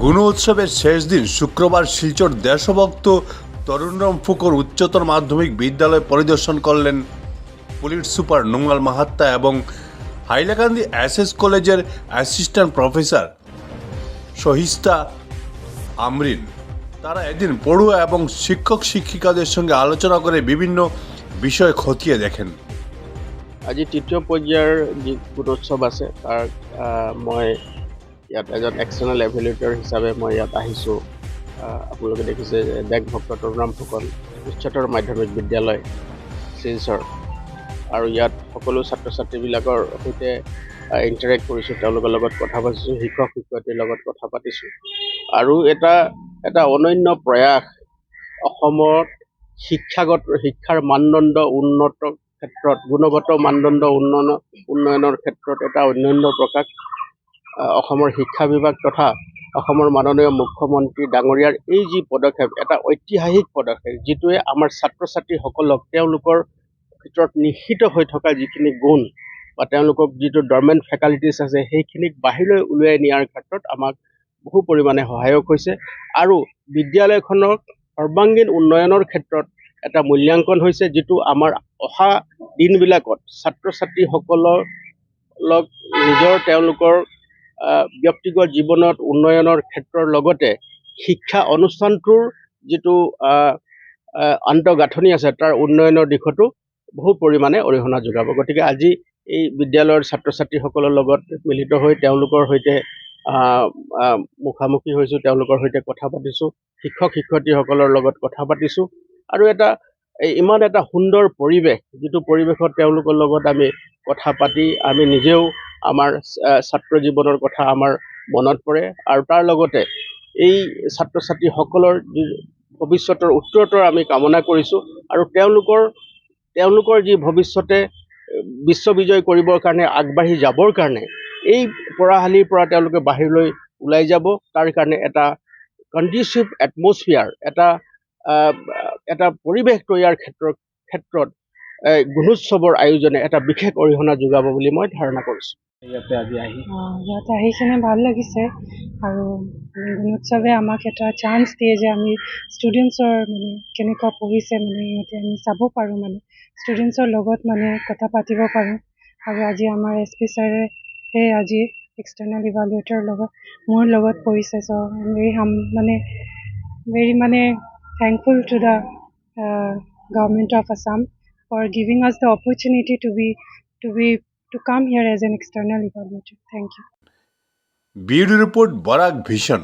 গুণ উৎসবের শেষ দিন শুক্রবার শিলচর দেশভক্ত তরুণরাম ফুকর উচ্চতর মাধ্যমিক বিদ্যালয় পরিদর্শন করলেন পুলিশ সুপার নোংলাল মাহাত্তা এবং হাইলাকান্দি এসএস কলেজের অ্যাসিস্ট্যান্ট প্রফেসর শহিস্তা আমরিন। তারা এদিন পড়ুয়া এবং শিক্ষক শিক্ষিকাদের সঙ্গে আলোচনা করে বিভিন্ন বিষয় খতিয়ে দেখেন। আজি তৃতীয় পৰ্যায়ৰ যি গুণোৎসৱ আছে তাৰ মই ইয়াত এজন এক্সটাৰ্নেল এভেলুৱেটৰ হিচাপে মই ইয়াত আহিছোঁ। আপোনালোকে দেখিছে দেশভক্ত তৰুণৰাম ফুকন উচ্চতৰ মাধ্যমিক বিদ্যালয় শিলচৰ, আৰু ইয়াত সকলো ছাত্ৰ ছাত্ৰীবিলাকৰ সৈতে ইণ্টাৰেক্ট কৰিছোঁ, তেওঁলোকৰ লগত কথা পাতিছোঁ, শিক্ষক শিক্ষয়িত্ৰীৰ লগত কথা পাতিছোঁ। আৰু এটা অনন্য প্ৰয়াস অসমত শিক্ষাৰ মানদণ্ড উন্নত ক্ষেত্ৰত, গুণগত মানদণ্ড উন্নয়নৰ ক্ষেত্ৰত এটা অনন্য প্ৰকাশ অসমৰ শিক্ষা বিভাগ তথা অসমৰ মাননীয় মুখ্যমন্ত্ৰী ডাঙৰীয়াৰ এই যি পদক্ষেপ, এটা ঐতিহাসিক পদক্ষেপ, যিটোৱে আমাৰ ছাত্ৰ ছাত্ৰীসকলক তেওঁলোকৰ ভিতৰত নিহিত হৈ থকা যিখিনি গুণ বা তেওঁলোকক যিটো ডৰমেণ্ট ফেকাল্টিছ আছে সেইখিনিক বাহিৰলৈ উলিয়াই নিয়াৰ ক্ষেত্ৰত আমাক বহু পৰিমাণে সহায়ক হৈছে। আৰু বিদ্যালয়খনক সৰ্বাংগীন উন্নয়নৰ ক্ষেত্ৰত এটা মূল্যাংকন হৈছে, যিটো আমাৰ অহা দিনবিলাকত ছাত্ৰ ছাত্ৰীসকলক নিজৰ তেওঁলোকৰ ব্যক্তিগত জীৱনত উন্নয়নৰ ক্ষেত্ৰৰ লগতে শিক্ষা অনুষ্ঠানটোৰ যিটো আন্তঃগাঁথনি আছে তাৰ উন্নয়নৰ দিশতো বহু পৰিমাণে অৰিহণা যোগাব। গতিকে আজি এই বিদ্যালয়ৰ ছাত্ৰ ছাত্ৰীসকলৰ লগত মিলিত হৈ তেওঁলোকৰ সৈতে মুখামুখি হৈছোঁ, তেওঁলোকৰ সৈতে কথা পাতিছোঁ, শিক্ষক শিক্ষয়িত্ৰীসকলৰ লগত কথা পাতিছোঁ। আৰু ইমান এটা সুন্দৰ পৰিৱেশ, যিটো পৰিৱেশত তেওঁলোকৰ লগত আমি কথা পাতি আমি নিজেও আমাৰ ছাত্ৰ জীৱনৰ কথা আমাৰ মনত পৰে। আৰু তাৰ লগতে এই ছাত্ৰ ছাত্ৰীসকলৰ ভৱিষ্যতৰ উত্তৰোত্তৰ আমি কামনা কৰিছোঁ। আৰু তেওঁলোকৰ যি ভৱিষ্যতে বিশ্ববিজয় কৰিবৰ কাৰণে আগবাঢ়ি যাবৰ কাৰণে এই পঢ়াশালীৰ পৰা তেওঁলোকে বাহিৰলৈ ওলাই যাব, তাৰ কাৰণে এটা কণ্ডিচিভ এটমছফিয়াৰ, এটা পৰিৱেশ তৈয়াৰ ক্ষেত্ৰত গুণোৎসৱৰ আয়োজনে এটা বিশেষ অৰিহণা যোগাব বুলি মই ধাৰণা কৰিছোঁ। ইয়াতে আহি কিনে ভাল লাগিছে। আৰু গুণোৎসৱে আমাক এটা চান্স দিয়ে যে আমি ষ্টুডেণ্টছৰ কেনেকুৱা পঢ়িছে সিহঁতে আমি চাব পাৰোঁ, ষ্টুডেণ্টছৰ লগত কথা পাতিব পাৰোঁ। আৰু আজি আমাৰ SP ছাৰে আজি এক্সটাৰ্নেল ইভালুৱেটৰ মোৰ লগত পঢ়িছে। চ' very thankful to the government of Assam for giving us the opportunity to come here as an external evaluator. Thank you. Bureau Report, Barak Bhishon।